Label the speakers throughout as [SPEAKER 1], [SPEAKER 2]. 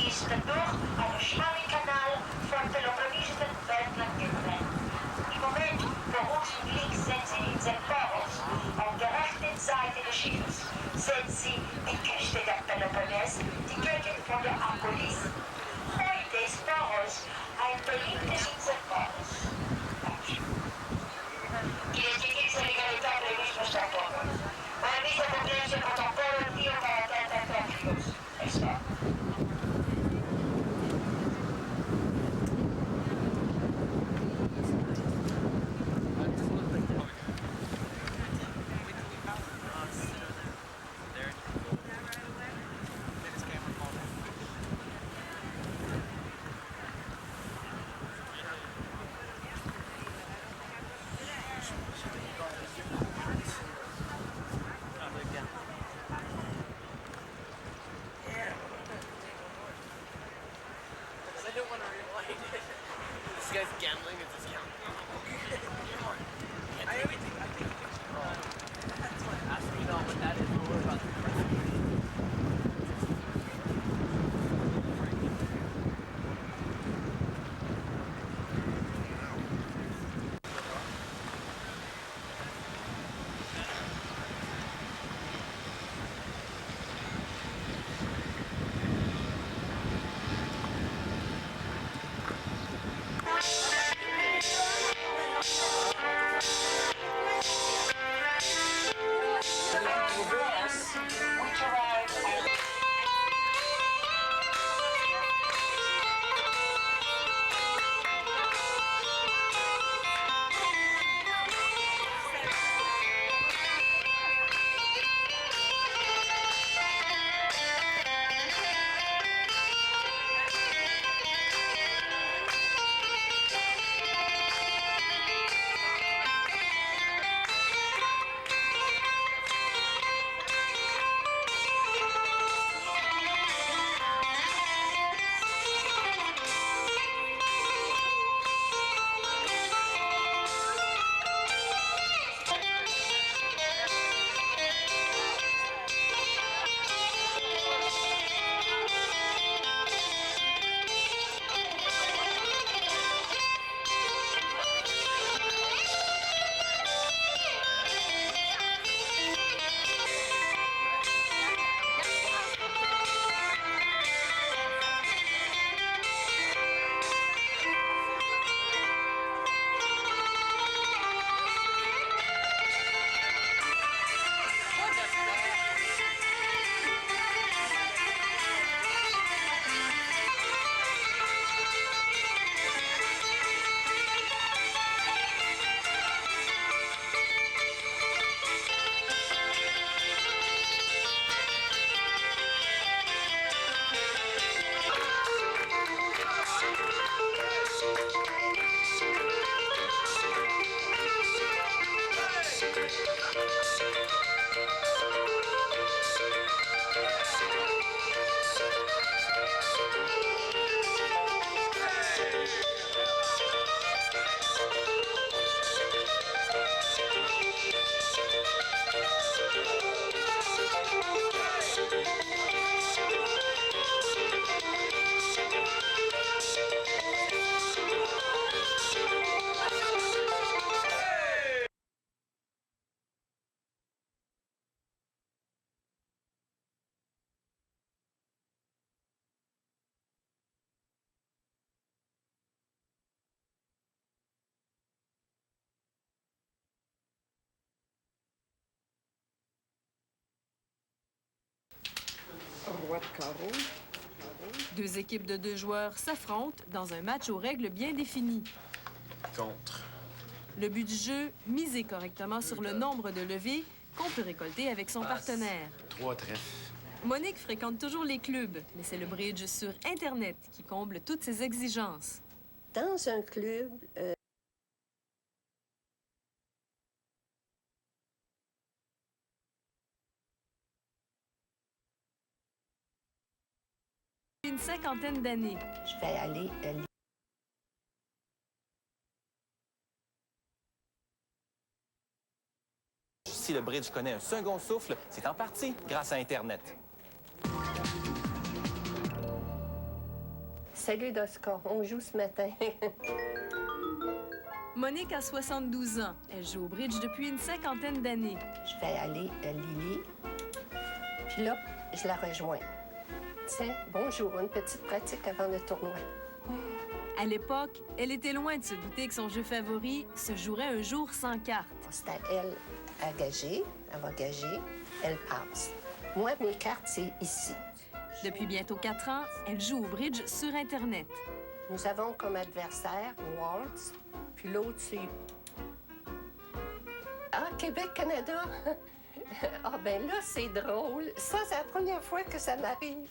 [SPEAKER 1] is de door aan het Schmali-kanaal vormt de lokalische buitenlandkinderen. Im Moment vor uns und links sind sie in St. Boros, auf der rechten Seite des Schiffes sind sie in Küste der Peloponnes, die Gegend von der Akropolis. Heute ist Boros ein beliebtes Inselboros. Il est typique sénégalité prévue sur sa tombe. On a mis sa population contemporaine vie au caractère d'interclos, n'est-ce pas?
[SPEAKER 2] This guy's gambling at discount. I think that's what asking you what that is. We'll worry about the
[SPEAKER 3] Roi de carreau.
[SPEAKER 4] Deux équipes de 2 joueurs s'affrontent dans un match aux règles bien définies.
[SPEAKER 5] Contre.
[SPEAKER 4] Le but du jeu, miser correctement sur le nombre de levées qu'on peut récolter avec son partenaire.
[SPEAKER 5] 3 trèfles.
[SPEAKER 4] Monique fréquente toujours les clubs, mais c'est le bridge sur Internet qui comble toutes ses exigences.
[SPEAKER 3] Dans un club,
[SPEAKER 4] Une cinquantaine d'années.
[SPEAKER 3] je vais aller
[SPEAKER 6] Si le bridge connaît un second souffle, c'est en partie grâce à Internet.
[SPEAKER 3] Salut d'Oscar, on joue ce matin.
[SPEAKER 4] Monique a 72 ans. Elle joue au bridge depuis une cinquantaine d'années.
[SPEAKER 3] Je vais aller à Lily. Puis là, je la rejoins. Tiens, bonjour, une petite pratique avant le tournoi.
[SPEAKER 4] À l'époque, elle était loin de se douter que son jeu favori se jouerait un jour sans carte.
[SPEAKER 3] C'est à elle à gager, elle va gager, elle passe. Moi, mes cartes, c'est ici.
[SPEAKER 4] Depuis bientôt 4 ans, elle joue au bridge sur Internet.
[SPEAKER 3] Nous avons comme adversaire Waltz, puis l'autre, c'est... Ah, Québec-Canada! Ah, ben là, c'est drôle. Ça, c'est la première fois que ça m'arrive.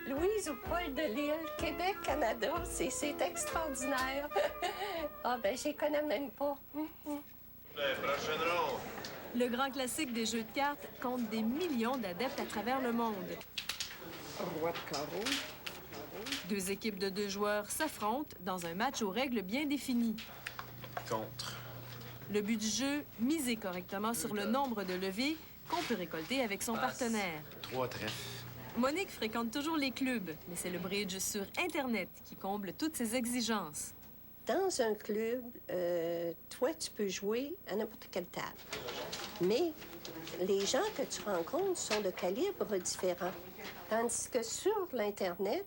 [SPEAKER 3] Louise ou Paul de Lille, Québec-Canada, c'est extraordinaire. Ah, ben, je les connais même pas.
[SPEAKER 4] Le grand classique des jeux de cartes compte des millions d'adeptes à travers le monde.
[SPEAKER 3] Roi de carreau.
[SPEAKER 4] Deux équipes de 2 joueurs s'affrontent dans un match aux règles bien définies.
[SPEAKER 5] Contre.
[SPEAKER 4] Le but du jeu, miser correctement sur le nombre de levées qu'on peut récolter avec son partenaire.
[SPEAKER 5] 3 trèfles.
[SPEAKER 4] Monique fréquente toujours les clubs, mais c'est le bridge sur Internet qui comble toutes ses exigences.
[SPEAKER 3] Dans un club, toi, tu peux jouer à n'importe quelle table. Mais les gens que tu rencontres sont de calibres différents. Tandis que sur l'Internet,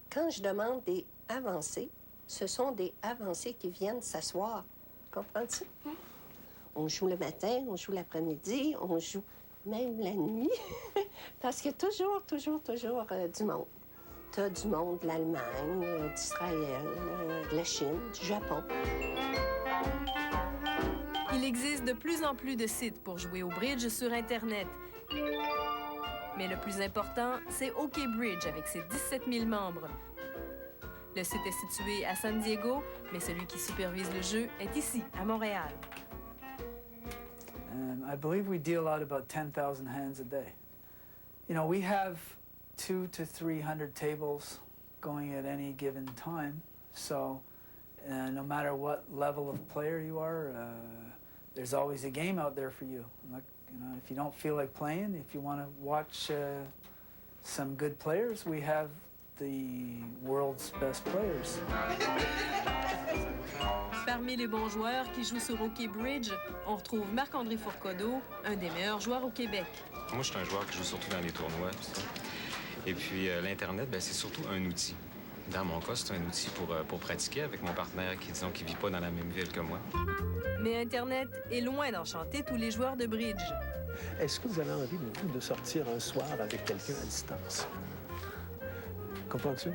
[SPEAKER 3] quand je demande des avancées, ce sont des avancées qui viennent s'asseoir. Comprends-tu? On joue le matin, on joue l'après-midi, on joue même la nuit. Parce qu'il y a toujours du monde. Tu as du monde de l'Allemagne, d'Israël, de la Chine, du Japon.
[SPEAKER 4] Il existe de plus en plus de sites pour jouer au bridge sur Internet. Mais le plus important, c'est OK Bridge avec ses 17 000 membres. Le site est situé à San Diego, mais celui qui supervise le jeu est ici, à Montréal.
[SPEAKER 7] I believe we deal out about 10,000 hands a day. You know, we have 200 to 300 tables going at any given time, so no matter what level of player you are, there's always a game out there for you. Like, you know, if you don't feel like playing, if you want to watch some good players, we have the world's best players.
[SPEAKER 4] Parmi les bons joueurs qui jouent sur OK Bridge, on retrouve Marc-André Fourcade, un des meilleurs joueurs au Québec.
[SPEAKER 8] Moi, je suis un joueur qui joue surtout dans les tournois. Et puis, l'Internet, c'est surtout un outil. Dans mon cas, c'est un outil pour pratiquer avec mon partenaire qui, disons, qui vit pas dans la même ville que moi.
[SPEAKER 4] Mais Internet est loin d'enchanter tous les joueurs de bridge.
[SPEAKER 9] Est-ce que vous avez envie, vous, de sortir un soir avec quelqu'un à distance? Comprends-tu?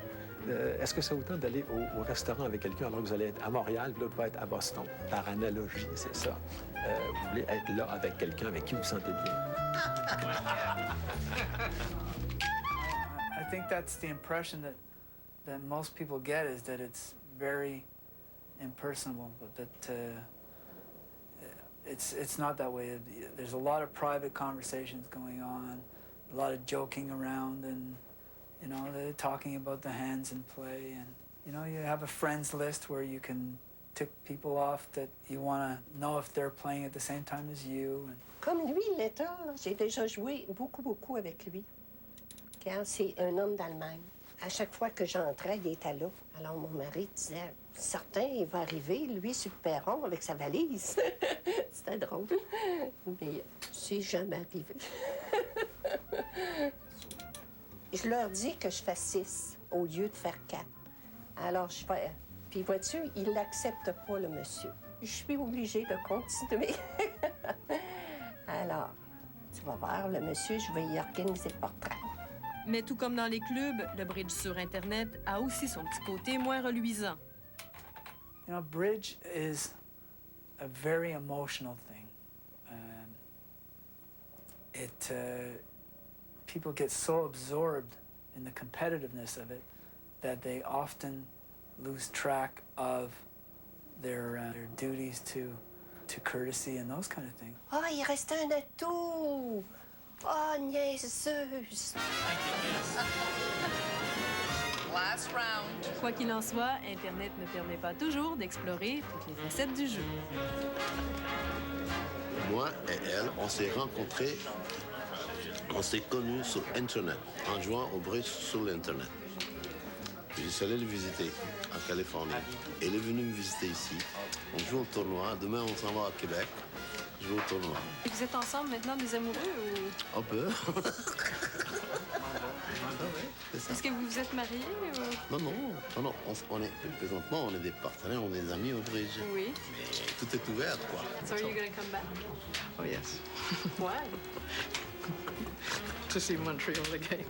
[SPEAKER 9] Est-ce que ça vous tente d'aller au restaurant avec quelqu'un alors que vous allez être à Montréal, puis l'autre va être à Boston? Par analogie, c'est ça. Vous voulez être là avec quelqu'un avec qui vous vous sentez bien.
[SPEAKER 7] I think that's the impression that most people get, is that it's very impersonal, but that it's not that way. There's a lot of private conversations going on, a lot of joking around, and you know, they're talking about the hands in play, and you know, you have a friends list where you can tick people off that you want to know if they're playing at the same time as you. And...
[SPEAKER 3] Comme lui, Letta, j'ai déjà joué beaucoup avec lui. Car c'est un homme d'Allemagne. À chaque fois que j'entrais, il était là. Alors mon mari disait, certain, il va arriver, lui, sur le perron, avec sa valise. C'était drôle. Mais c'est jamais arrivé. Je leur dis que je fais 6 au lieu de faire 4. Alors je fais... Puis vois-tu, il l'accepte pas, le monsieur. Je suis obligée de continuer. Alors, tu vas voir, le monsieur, je vais y organiser le portrait.
[SPEAKER 4] Mais tout comme dans les clubs, le bridge sur Internet a aussi son petit côté moins reluisant.
[SPEAKER 7] You know, bridge is a very emotional thing. People get so absorbed in the competitiveness of it that they often lose track of their duties to courtesy and those kind of things.
[SPEAKER 3] Ah, il reste un atout! Ah, niaiseuse!
[SPEAKER 2] Last round.
[SPEAKER 4] Quoi qu'il en soit, Internet ne permet pas toujours d'explorer toutes les facettes du jeu.
[SPEAKER 10] Moi et elle, on s'est rencontrés, on s'est connus sur Internet, en jouant au bridge sur l'Internet. Je suis allé le visiter en Californie. Elle est venue me visiter ici. On joue au tournoi. Demain, on s'en va à Québec. Jouer au tournoi.
[SPEAKER 4] Et vous êtes ensemble maintenant des amoureux ou...
[SPEAKER 10] Un peu.
[SPEAKER 4] Est-ce que vous vous êtes mariés ou...
[SPEAKER 10] Non. On est, présentement, on est des partenaires, on est des amis au bridge.
[SPEAKER 4] Oui.
[SPEAKER 10] Mais tout est ouvert, quoi.
[SPEAKER 4] So are you gonna come back?
[SPEAKER 2] Oh, yes.
[SPEAKER 4] Why?
[SPEAKER 2] To see Montreal again.